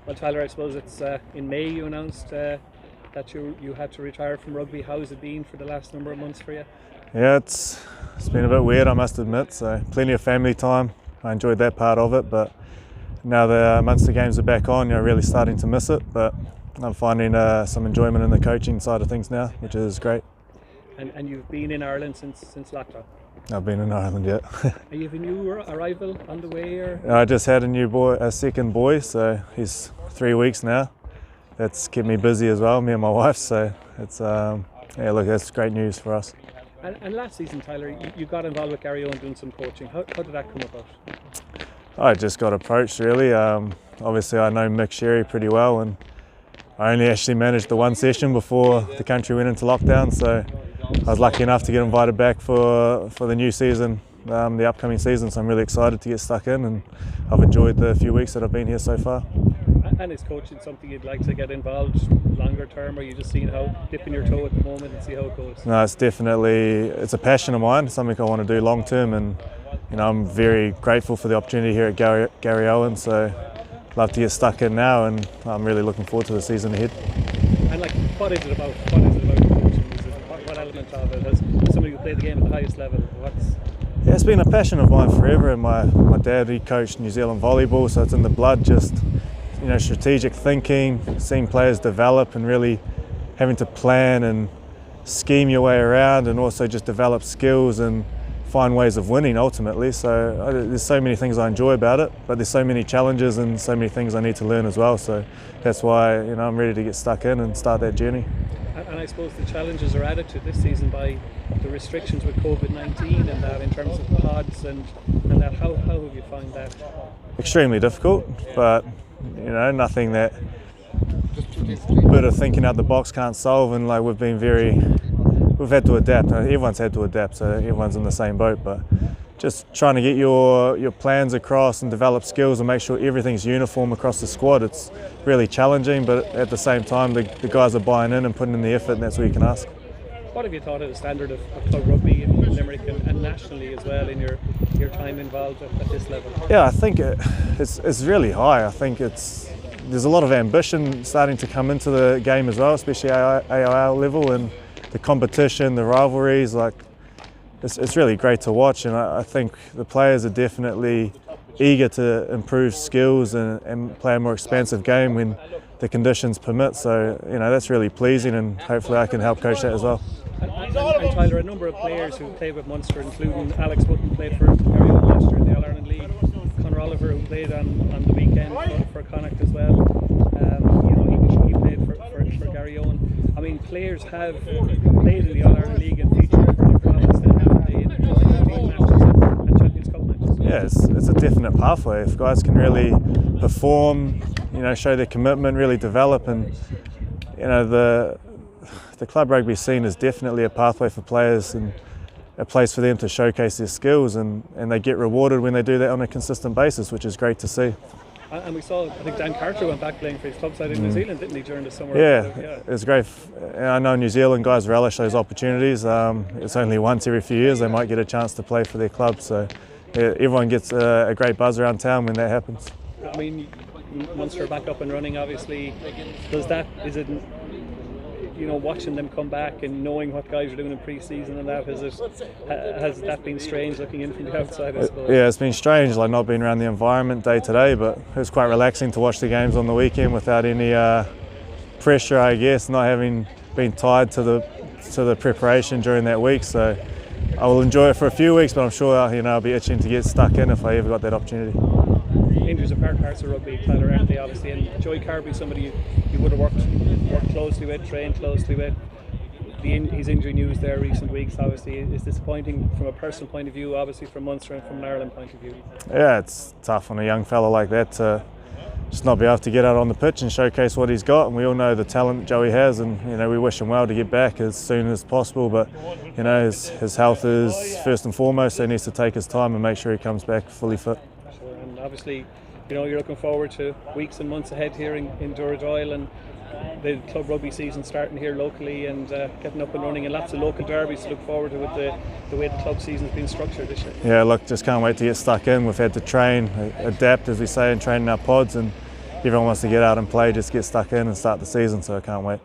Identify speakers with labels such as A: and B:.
A: Well, Tyler, I suppose it's in May you announced that you had to retire from rugby. How's it been for the last number of months for you?
B: Yeah, it's been a bit weird, I must admit. So plenty of family time. I enjoyed that part of it, but now the Munster games are back on, you're really starting to miss it. But I'm finding some enjoyment in the coaching side of things now, which is great.
A: And you've been in Ireland since lockdown?
B: I've been in Ireland, yeah.
A: Are you have a new arrival on the way? Or?
B: I just had a second boy, so he's 3 weeks now. That's kept me busy as well, me and my wife. So it's yeah, look, that's great news for us.
A: And last season, Tyler, you got involved with Garryowen doing some coaching. How did that come about?
B: I just got approached really. Obviously I know Mick Sherry pretty well, and I only actually managed the one session before the country went into lockdown, so I was lucky enough to get invited back for the new season, the upcoming season, so I'm really excited to get stuck in, and I've enjoyed the few weeks that I've been here so far.
A: And is coaching something you'd like to get involved longer term, or are you just seeing dipping your toe at the moment and see how it goes?
B: No, it's a passion of mine, something I want to do long term, and I'm very grateful for the opportunity here at Garryowen, so love to get stuck in now, and I'm really looking forward to the season ahead.
A: And what is it about coaching? What element of it? As somebody who played the game at the highest level,
B: Yeah, it's been a passion of mine forever, and my dad, he coached New Zealand volleyball, so it's in the blood. Just strategic thinking, seeing players develop, and really having to plan and scheme your way around, and also just develop skills and find ways of winning ultimately. So there's so many things I enjoy about it, but there's so many challenges and so many things I need to learn as well. So that's why I'm ready to get stuck in and start that journey.
A: And I suppose the challenges are added to this season by the restrictions with COVID-19 and that, in terms of pods and that. How have you found that?
B: Extremely difficult, but nothing that a bit of thinking out the box can't solve, and we've had to adapt. Everyone's had to adapt, so everyone's in the same boat, but just trying to get your plans across and develop skills and make sure everything's uniform across the squad. It's really challenging, but at the same time the guys are buying in and putting in the effort, and that's what you can ask.
A: What have you thought of the standard of club rugby in Limerick and nationally as well in your time involved at this level?
B: Yeah, I think it's really high. I think there's a lot of ambition starting to come into the game as well, especially AIL level, and the competition, the rivalries, it's really great to watch, and I think the players are definitely eager to improve skills and play a more expansive game when the conditions permit. So that's really pleasing, and hopefully I can help coach that as well.
A: And Tyler, a number of players who played with Munster, including Alex Button, played for Garryowen last year in the All-Ireland League. Conor Oliver, who played on the weekend for Connacht as well. He played for Garryowen. I mean, players have played in the All-Ireland League and featured for the province that have played in matches and Champions Cup matches.
B: Yeah, it's a definite pathway. If guys can really perform, show their commitment, really develop, and the club rugby scene is definitely a pathway for players and a place for them to showcase their skills, and they get rewarded when they do that on a consistent basis, which is great to see.
A: And we saw, I think Dan Carter went back playing for his club side in New Zealand, didn't he, during the summer?
B: Yeah, it's great. I know New Zealand guys relish those opportunities. It's only once every few years they might get a chance to play for their club, so everyone gets a great buzz around town when that happens.
A: I mean, Munster back up and running, obviously. Watching them come back and knowing what guys are doing in pre-season and that, has that been strange looking in from the outside, I suppose?
B: Yeah, it's been strange, not being around the environment day to day, but it was quite relaxing to watch the games on the weekend without any pressure, I guess, not having been tied to the preparation during that week. So I will enjoy it for a few weeks, but I'm sure I'll be itching to get stuck in if I ever got that opportunity.
A: Injuries are parts of rugby, Tyler, aren't they, obviously, and Joey Carby, somebody you would have worked closely with, trained closely with. His injury news there recent weeks obviously is disappointing from a personal point of view, obviously from Munster and from an Ireland point of view.
B: Yeah, it's tough on a young fella like that to just not be able to get out on the pitch and showcase what he's got, and we all know the talent Joey has, and we wish him well to get back as soon as possible, but his health is first and foremost, so he needs to take his time and make sure he comes back fully fit.
A: Sure, and obviously you're looking forward to weeks and months ahead here in Duradoyle, and the club rugby season starting here locally and getting up and running, and lots of local derbies to look forward to with the way the club season has been structured this year.
B: Yeah, look, just can't wait to get stuck in. We've had to train, adapt as we say, and train in our pods, and everyone wants to get out and play, just get stuck in and start the season, so I can't wait.